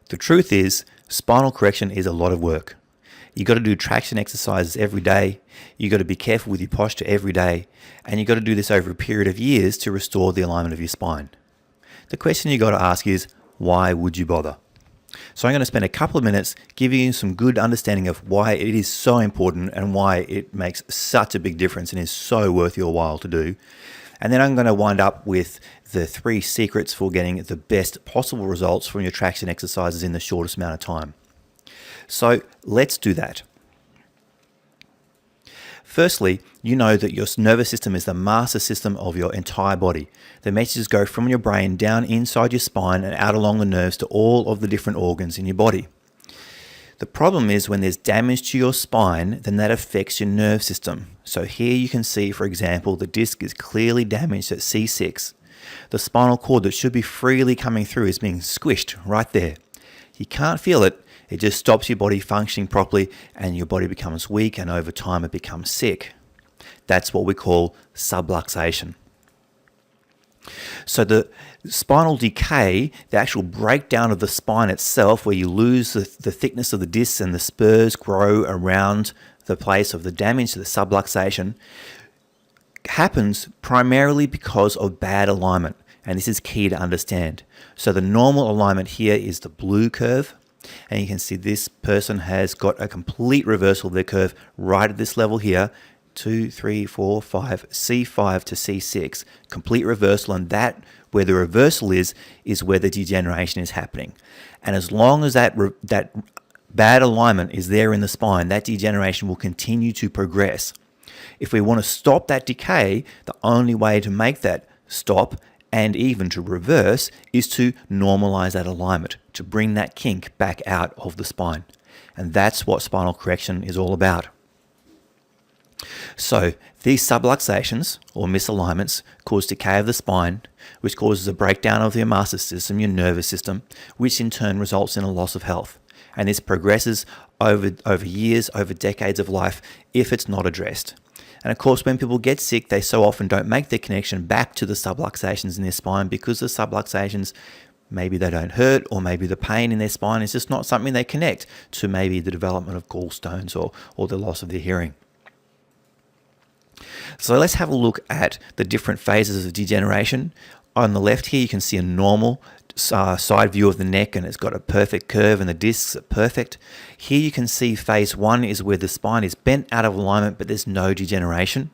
The truth is, spinal correction is a lot of work. You've got to do traction exercises every day. You've got to be careful with your posture every day. And you've got to do this over a period of years to restore the alignment of your spine. The question you've got to ask is, why would you bother? So I'm going to spend a couple of minutes giving you some good understanding of why it is so important and why it makes such a big difference and is so worth your while to do. And then I'm going to wind up with the 3 secrets for getting the best possible results from your traction exercises in the shortest amount of time. So let's do that. Firstly, you know that your nervous system is the master system of your entire body. The messages go from your brain down inside your spine and out along the nerves to all of the different organs in your body. The problem is when there's damage to your spine, then that affects your nerve system. So here you can see, for example, the disc is clearly damaged at C6. The spinal cord that should be freely coming through is being squished right there. You can't feel it. It just stops your body functioning properly and your body becomes weak, and over time it becomes sick. That's what we call subluxation. So the spinal decay, the actual breakdown of the spine itself, where you lose the thickness of the discs and the spurs grow around the place of the damage to the subluxation, happens primarily because of bad alignment. And this is key to understand. So the normal alignment here is the blue curve. And you can see this person has got a complete reversal of their curve right at this level here. 2, 3, 4, 5, C5 to C6, complete reversal, and that where the reversal is where the degeneration is happening. And as long as that bad alignment is there in the spine, that degeneration will continue to progress. If we want to stop that decay, the only way to make that stop and even to reverse is to normalize that alignment, to bring that kink back out of the spine. And that's what spinal correction is all about. So these subluxations or misalignments cause decay of the spine, which causes a breakdown of your master system, your nervous system, which in turn results in a loss of health. And this progresses over years, over decades of life if it's not addressed. And of course, when people get sick, they so often don't make the connection back to the subluxations in their spine because the subluxations, maybe they don't hurt, or maybe the pain in their spine is just not something they connect to maybe the development of gallstones or the loss of their hearing. So let's have a look at the different phases of degeneration. On the left here, you can see a normal side view of the neck, and it's got a perfect curve and the discs are perfect. Here you can see phase 1 is where the spine is bent out of alignment, but there's no degeneration.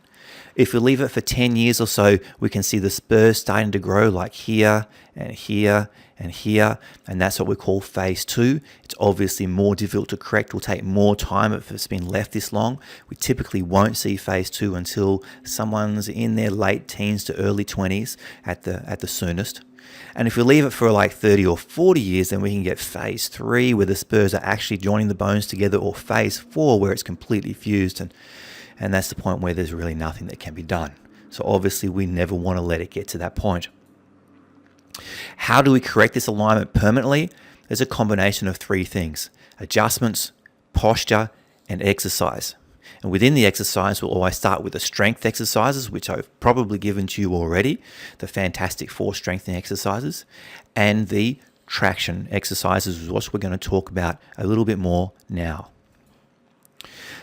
If we leave it for 10 years or so, we can see the spurs starting to grow like here and here and here, and that's what we call phase 2. It's obviously more difficult to correct, will take more time if it's been left this long. We typically won't see phase 2 until someone's in their late teens to early 20s at the soonest. And if we leave it for like 30 or 40 years, then we can get phase 3 where the spurs are actually joining the bones together, or phase 4 where it's completely fused, and that's the point where there's really nothing that can be done. So obviously we never want to let it get to that point. How do we correct this alignment permanently? There's a combination of 3 things: adjustments, posture, and exercise. And within the exercise, we'll always start with the strength exercises, which I've probably given to you already, the Fantastic 4 strengthening exercises, and the traction exercises, which we're going to talk about a little bit more now.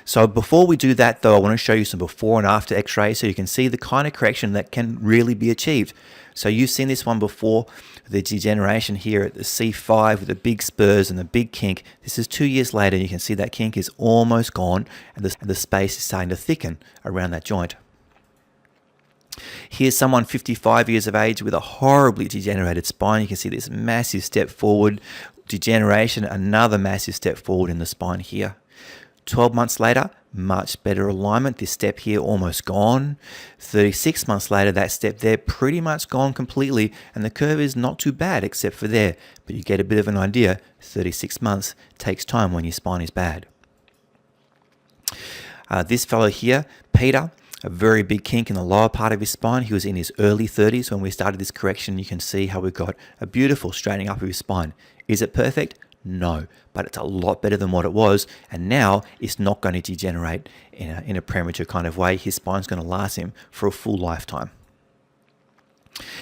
So before we do that, though, I want to show you some before and after x-rays so you can see the kind of correction that can really be achieved. So you've seen this one before, the degeneration here at the C5 with the big spurs and the big kink. This is 2 years later, and you can see that kink is almost gone, and the space is starting to thicken around that joint. Here's someone 55 years of age with a horribly degenerated spine. You can see this massive step forward, degeneration, another massive step forward in the spine here. 12 months later, much better alignment. This step here almost gone. 36 months later, that step there pretty much gone completely, and the curve is not too bad except for there. But you get a bit of an idea, 36 months takes time when your spine is bad. This fellow here, Peter, a very big kink in the lower part of his spine. He was in his early 30s when we started this correction. You can see how we got a beautiful straightening up of his spine. Is it perfect? No, but it's a lot better than what it was, and now it's not going to degenerate in a premature kind of way. His spine's going to last him for a full lifetime.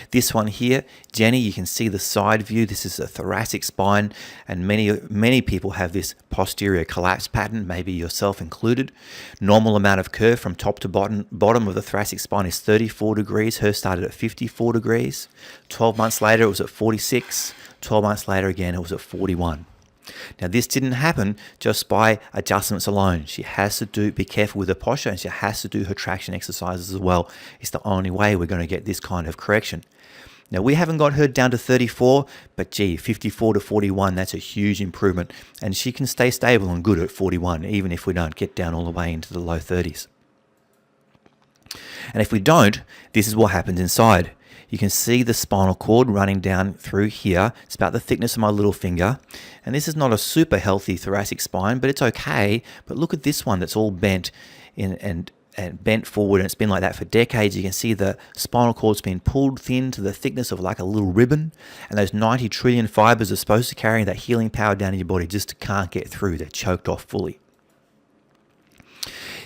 This one here, Jenny, you can see the side view. This is a thoracic spine, and many people have this posterior collapse pattern, maybe yourself included. Normal amount of curve from top to bottom of the thoracic spine is 34 degrees. Hers started at 54 degrees. 12 months later, it was at 46. 12 months later again, it was at 41. Now, this didn't happen just by adjustments alone. She has to be careful with her posture, and she has to do her traction exercises as well. It's the only way we're going to get this kind of correction. Now, we haven't got her down to 34, but gee, 54 to 41, that's a huge improvement. And she can stay stable and good at 41, even if we don't get down all the way into the low 30s. And if we don't, this is what happens inside. You can see the spinal cord running down through here. It's about the thickness of my little finger. And this is not a super healthy thoracic spine, but it's okay. But look at this one that's all bent and bent forward, and it's been like that for decades. You can see the spinal cord's been pulled thin to the thickness of like a little ribbon. And those 90 trillion fibers are supposed to carry that healing power down in your body, just can't get through. They're choked off fully.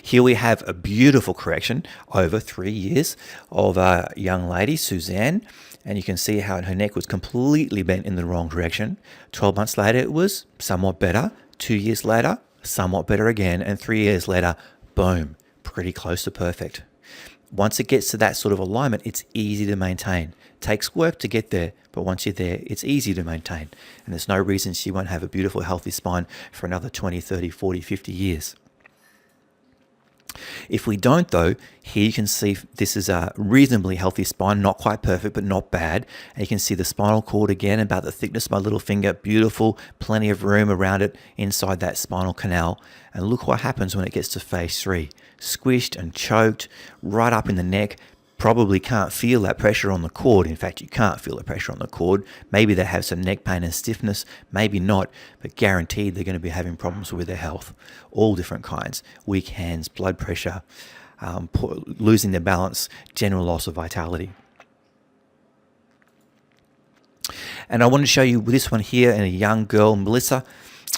Here we have a beautiful correction over 3 years of a young lady, Suzanne, and you can see how her neck was completely bent in the wrong direction. 12 months later, it was somewhat better. 2 years later, somewhat better again. And 3 years later, boom, pretty close to perfect. Once it gets to that sort of alignment, it's easy to maintain. It takes work to get there, but once you're there, it's easy to maintain. And there's no reason she won't have a beautiful, healthy spine for another 20, 30, 40, 50 years. If we don't, though, here you can see this is a reasonably healthy spine, not quite perfect, but not bad. And you can see the spinal cord again, about the thickness of my little finger, beautiful, plenty of room around it inside that spinal canal. And look what happens when it gets to phase 3. Squished and choked right up in the neck. Probably can't feel that pressure on the cord. In fact, you can't feel the pressure on the cord. Maybe they have some neck pain and stiffness, maybe not, but guaranteed they're going to be having problems with their health. All different kinds. Weak hands, blood pressure, losing their balance, general loss of vitality. And I want to show you this one here in a young girl, Melissa,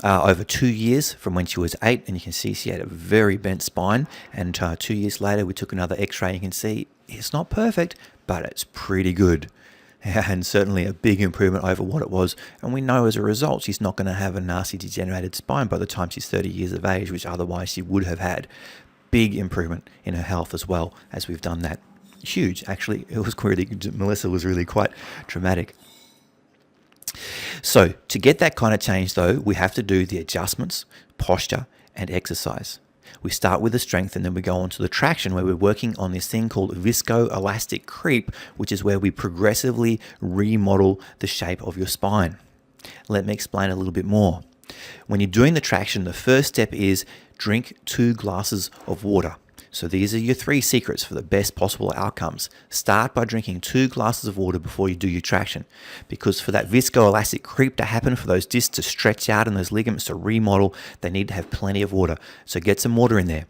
over 2 years from when she was 8, and you can see she had a very bent spine. And 2 years later, we took another x-ray, and you can see it's not perfect, but it's pretty good. And certainly a big improvement over what it was. And we know as a result, she's not going to have a nasty degenerated spine by the time she's 30 years of age, which otherwise she would have had. Big improvement in her health as well as we've done that. Huge, actually. It was really, Melissa was really quite dramatic. So to get that kind of change, though, we have to do the adjustments, posture, and exercise. We start with the strength, and then we go on to the traction, where we're working on this thing called viscoelastic creep, which is where we progressively remodel the shape of your spine. Let me explain a little bit more. When you're doing the traction, the first step is drink 2 glasses of water. So these are your 3 secrets for the best possible outcomes. Start by drinking 2 glasses of water before you do your traction, because for that viscoelastic creep to happen, for those discs to stretch out and those ligaments to remodel, they need to have plenty of water. So get some water in there.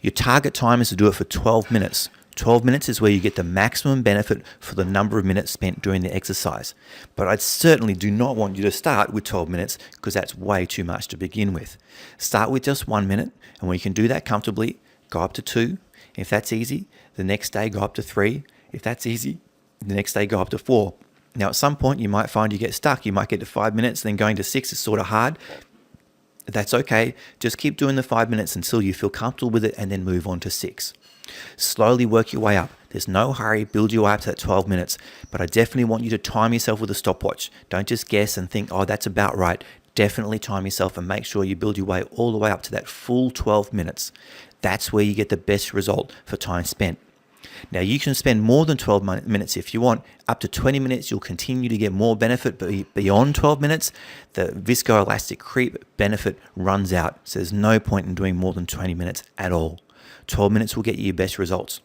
Your target time is to do it for 12 minutes. 12 minutes is where you get the maximum benefit for the number of minutes spent doing the exercise. But I certainly do not want you to start with 12 minutes, because that's way too much to begin with. Start with just 1 minute, and when you can do that comfortably, go up to 2. If that's easy, the next day go up to 3. If that's easy, the next day go up to 4. Now, at some point, you might find you get stuck. You might get to 5 minutes, then going to 6 is sort of hard. That's okay. Just keep doing the 5 minutes until you feel comfortable with it, and then move on to 6. Slowly work your way up. There's no hurry. Build your way up to that 12 minutes. But I definitely want you to time yourself with a stopwatch. Don't just guess and think, oh, that's about right. Definitely time yourself and make sure you build your way all the way up to that full 12 minutes. That's where you get the best result for time spent. Now, you can spend more than 12 minutes if you want. Up to 20 minutes, you'll continue to get more benefit, but beyond 12 minutes, the viscoelastic creep benefit runs out. So there's no point in doing more than 20 minutes at all. 12 minutes will get you your best results.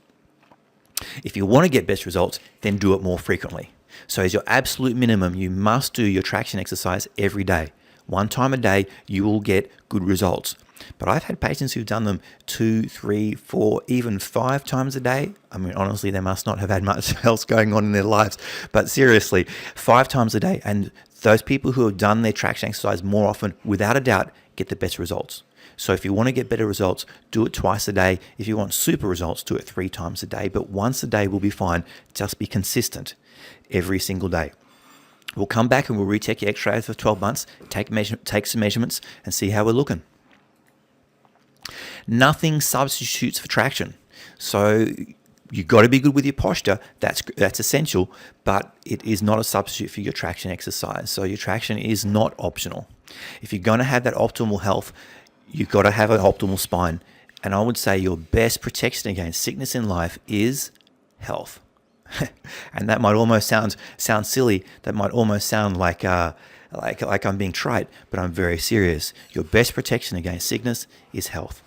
If you want to get best results, then do it more frequently. So as your absolute minimum, you must do your traction exercise every day. 1 time a day, you will get good results. But I've had patients who've done them 2, 3, 4, even 5 times a day. I mean, honestly, they must not have had much else going on in their lives. But seriously, 5 times a day. And those people who have done their traction exercise more often, without a doubt, get the best results. So if you want to get better results, do it twice a day. If you want super results, do it 3 times a day. But once a day will be fine. Just be consistent every single day. We'll come back and we'll retake your x-rays for 12 months, take some measurements and see how we're looking. Nothing substitutes for traction. So you've got to be good with your posture. That's essential, but it is not a substitute for your traction exercise. So your traction is not optional. If you're going to have that optimal health, you've got to have an optimal spine. And I would say your best protection against sickness in life is health. And that might almost sound silly. That might almost sound like I'm being trite, but I'm very serious. Your best protection against sickness is health.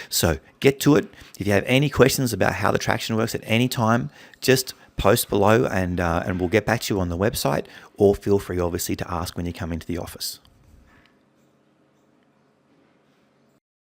So get to it. If you have any questions about how the traction works at any time, just post below and we'll get back to you on the website, or feel free obviously to ask when you come into the office.